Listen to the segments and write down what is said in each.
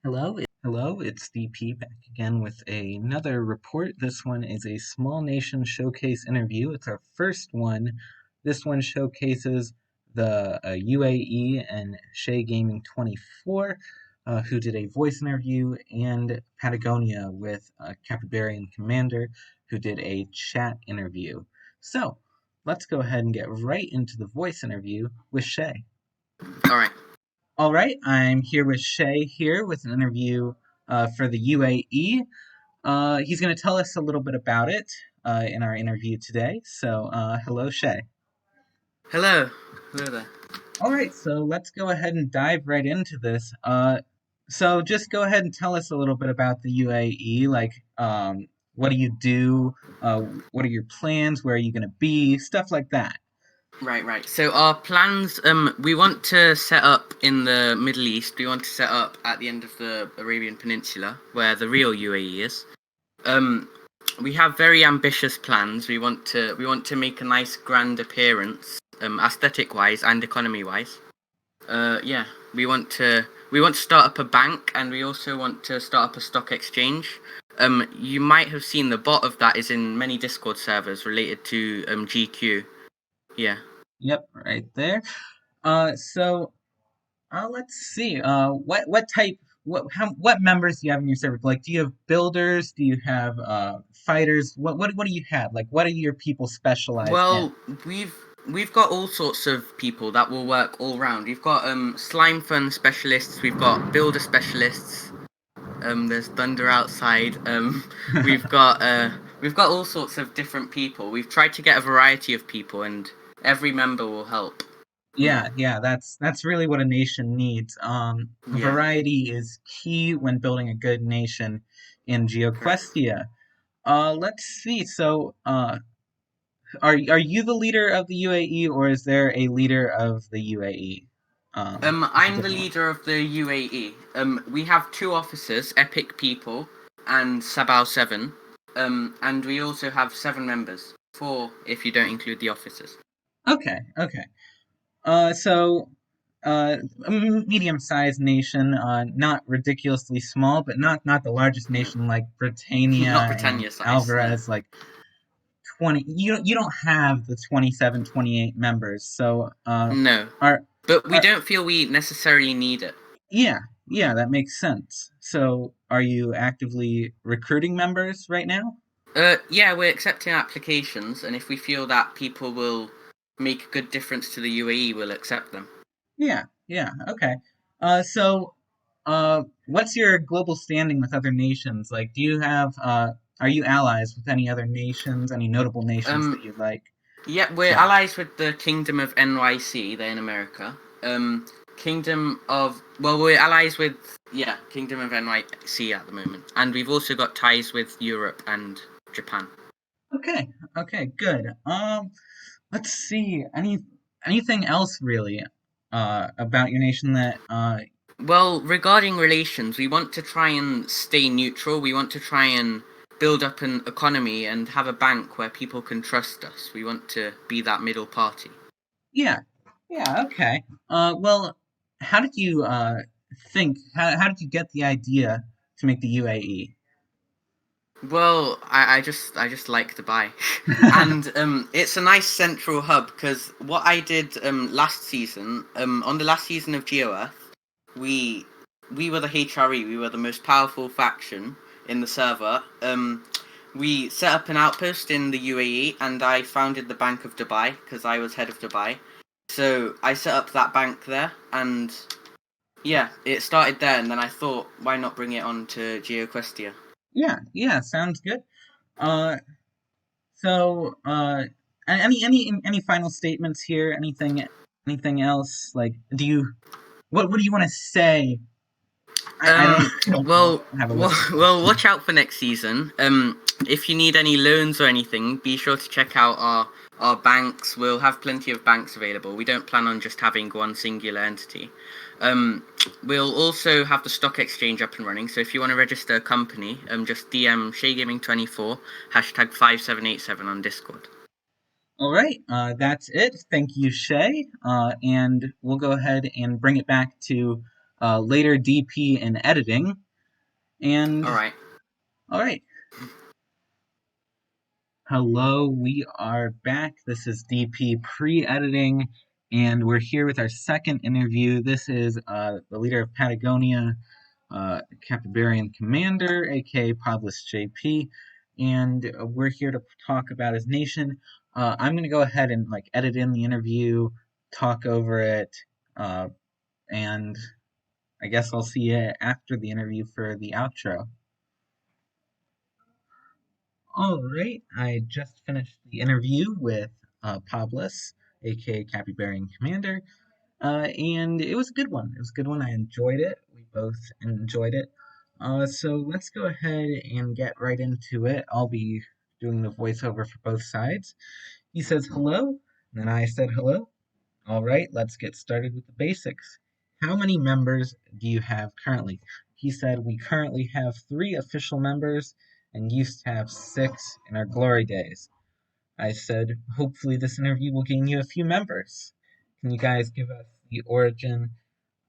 Hello, it's DP back again with another report. This one is a Small Nation Showcase interview. It's our first one. This one showcases the UAE and Shay Gaming 24, who did a voice interview, and Patagonia with Capybarian Commander, who did a chat interview. So, let's go ahead and get right into the voice interview with Shay. All right. All right, I'm here with Shay here with an interview for the UAE. He's going to tell us a little bit about it in our interview today. So, hello, Shay. Hello. Hello there. All right, so let's go ahead and dive right into this. So, just go ahead and tell us a little bit about the UAE. What do you do? What are your plans? Where are you going to be? Stuff like that. Right. So our plans, we want to set up in the Middle East. We want to set up at the end of the Arabian Peninsula, where the real UAE is. We have very ambitious plans. We want to make a nice grand appearance, aesthetic wise and economy wise. Yeah, we want to start up a bank, and we also want to start up a stock exchange. You might have seen the bot of that is in many Discord servers related to GQ. Yeah. Yep, right there. So let's see. What type? What members do you have in your server? Like, do you have builders? Do you have fighters? What do you have? Like, what are your people specialized in? Well, we've got all sorts of people that will work all round. We've got slime fun specialists. We've got builder specialists. There's thunder outside. We've got we've got all sorts of different people. We've tried to get a variety of people, and every member will help. Yeah, that's really what a nation needs. Yeah, Variety is key when building a good nation in correct. GeoQuestia. Let's see. So, are you the leader of the UAE, or is there a leader of the UAE? It's a I'm the different one. leader of the UAE. We have two officers, Epic People and Sabao 7. And we also have 7 members. 4 if you don't include the officers. Okay. So a medium-sized nation, not ridiculously small, but not the largest No. nation like Not Britannia and Britannia size, no. Alvarez, like 20. You don't have the 27, 28 members. So No. are But we are don't feel we necessarily need it. yeah, yeah, that makes sense. So are you actively recruiting members right now? Yeah, we're accepting applications, and if we feel that people will make a good difference to the UAE, we'll accept them. Yeah, okay. What's your global standing with other nations? Like, are you allies with any other nations, any notable nations that Um, you'd like yeah, we're to? allies with the Kingdom of NYC, they're in America. We're allies with, yeah, Kingdom of NYC at the moment. And we've also got ties with Europe and Japan. Okay, okay, good. Let's see. Anything else really, about your nation that, Well, regarding relations, we want to try and stay neutral. We want to try and build up an economy and have a bank where people can trust us. We want to be that middle party. yeah, yeah, okay. Well, how did you, how did you get the idea to make the UAE? Well, I just like Dubai, and it's a nice central hub because what I did last season, on the last season of GeoEarth, we we were the HRE, we were the most powerful faction in the server. We set up an outpost in the UAE, and I founded the Bank of Dubai because I was head of Dubai. So I set up that bank there, and yeah, it started there, and then I thought, why not bring it on to GeoQuestia? Yeah, sounds good. Uh, so, any final statements here? Anything else? Like, what do you want to say? Um, I don't well, have a well, list of well, questions. watch out for next season. If you need any loans or anything, be sure to check out our banks. We'll have plenty of banks available. We don't plan on just having one singular entity. Um, we'll also have the stock exchange up and running. So if you want to register a company, just DM ShayGaming24 #5787 on Discord. All right, that's it. Thank you, Shay. And we'll go ahead and bring it back to later DP in editing. And All right. all right, hello, we are back. This is DP pre-editing, and we're here with our second interview. This is the leader of Patagonia, Capybarian Commander, aka Podless JP, and we're here to talk about his nation. I'm gonna go ahead and like edit in the interview, talk over it, uh, and I guess I'll see you after the interview for the outro. All right, I just finished the interview with Pablis, aka Capybarian Commander, and it was a good one. It was a good one. I enjoyed it. We both enjoyed it. So let's go ahead and get right into it. I'll be doing the voiceover for both sides. He says hello, and then I said hello. All right, let's get started with the basics. How many members do you have currently? He said we currently have 3 official members and used to have 6 in our glory days. I said, hopefully this interview will gain you a few members. Can you guys give us the origin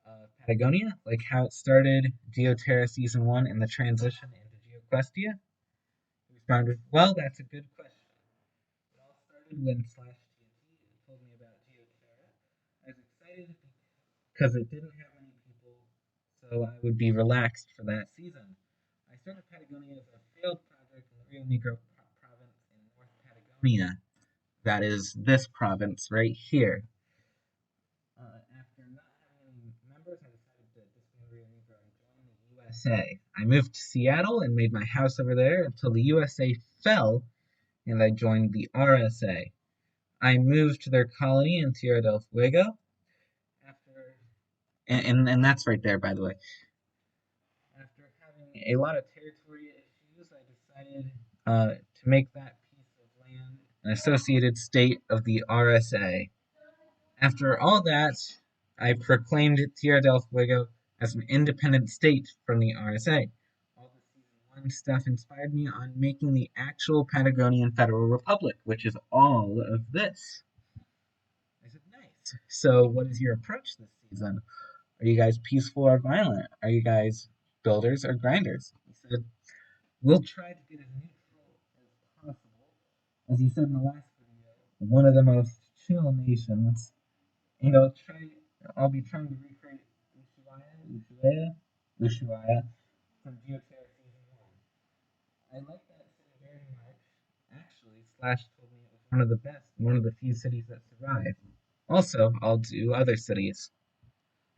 of Patagonia, like how it started, GeoTerra Season 1, and the transition into GeoQuestia? He responded, well, that's a good question. It all started when Slash TNT told me about GeoTerra. I was excited because it didn't have many people, so I would be relaxed for that season. I started Patagonia as a failed project in the Rio Negro province in North Patagonia. That is this province right here. After not having any members, I decided to disband Rio Negro and join the USA. I moved to Seattle and made my house over there until the USA fell and I joined the RSA. I moved to their colony in Tierra del Fuego. After and that's right there, by the way. After having a lot of territory issues, I decided to make that piece of land an associated state of the RSA. After all that, I proclaimed Tierra del Fuego as an independent state from the RSA. All the Season 1 stuff inspired me on making the actual Patagonian Federal Republic, which is all of this. I said, nice. So, what is your approach this season? Are you guys peaceful or violent? Are you guys builders or grinders? He said, we'll try to get as neutral as possible. As he said in the last video, one of the most chill nations. And I'll be trying to recreate Ushuaia from GeoTerra Season 1. I like that city very much. Actually, Slash told me it was one of the best, one of the few cities that survived. Also, I'll do other cities.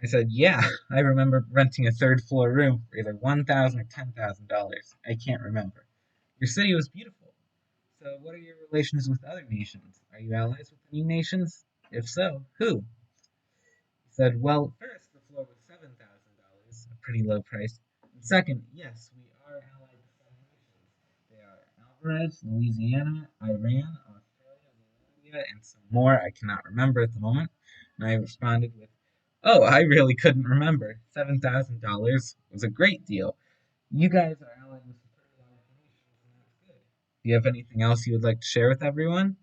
I said, yeah, I remember renting a third floor room for either $1,000 or $10,000. I can't remember. Your city was beautiful. So, what are your relations with other nations? Are you allies with any nations? If so, who? He said, well, first, the floor was $7,000, a pretty low price. And second, yes, we are allied with some nations. They are Alvarez, Louisiana, Iran, Australia, Zambia, and some more I cannot remember at the moment. And I responded with, oh, I really couldn't remember. $7,000 was a great deal. You guys are allied with some pretty large nations, and that's good. Do you have anything else you would like to share with everyone?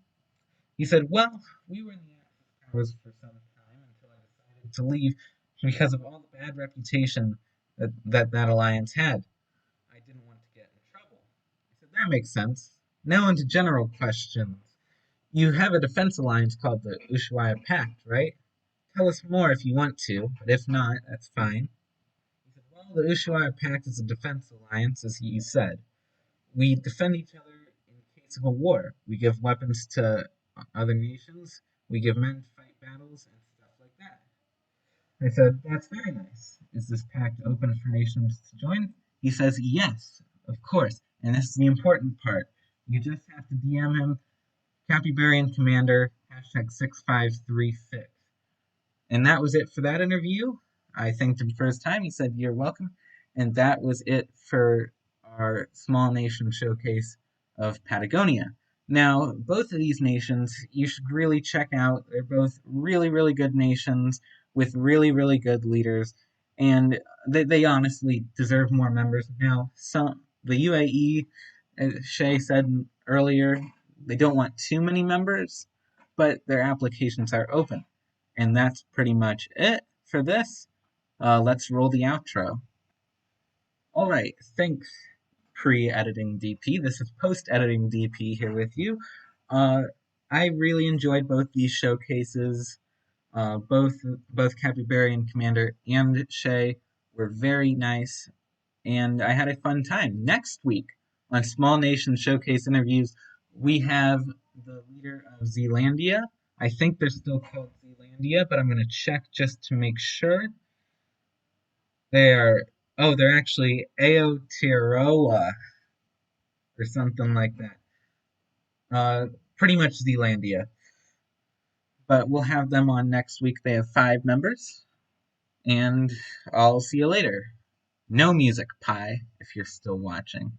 He said, well, we were in the Axis powers for some time until I decided to leave because of all the bad reputation that alliance had. I didn't want to get in trouble. I said, that makes sense. Now into general questions. You have a defense alliance called the Ushuaia Pact, right? Tell us more if you want to, but if not, that's fine. He said, well, the Ushuaia Pact is a defense alliance, as he said. We defend each other in case of a war. We give weapons to other nations. We give men to fight battles and stuff like that. I said, that's very nice. Is this pact open for nations to join? He says, yes, of course. And this is the important part. You just have to DM him, Capybarian Commander, hashtag 6536. And that was it for that interview. I thanked him for his time. He said, you're welcome. And that was it for our small nation showcase of Patagonia. Now, both of these nations you should really check out. They're both really, really good nations with really, really good leaders. And they honestly deserve more members. Now, the UAE, as Shay said earlier, they don't want too many members, but their applications are open. And that's pretty much it for this. Let's roll the outro. All right, thanks, pre-editing DP. This is post-editing DP here with you. Uh, I really enjoyed both these showcases. Both Capybarian Commander and Shay were very nice, and I had a fun time. Next week on Small Nation Showcase interviews, we have the leader of Zealandia. I think they're still called Zealandia, but I'm going to check just to make sure. They are, oh, they're actually Aotearoa or something like that. Pretty much Zealandia. But we'll have them on next week. They have 5 members, and I'll see you later. No music, Pi, if you're still watching.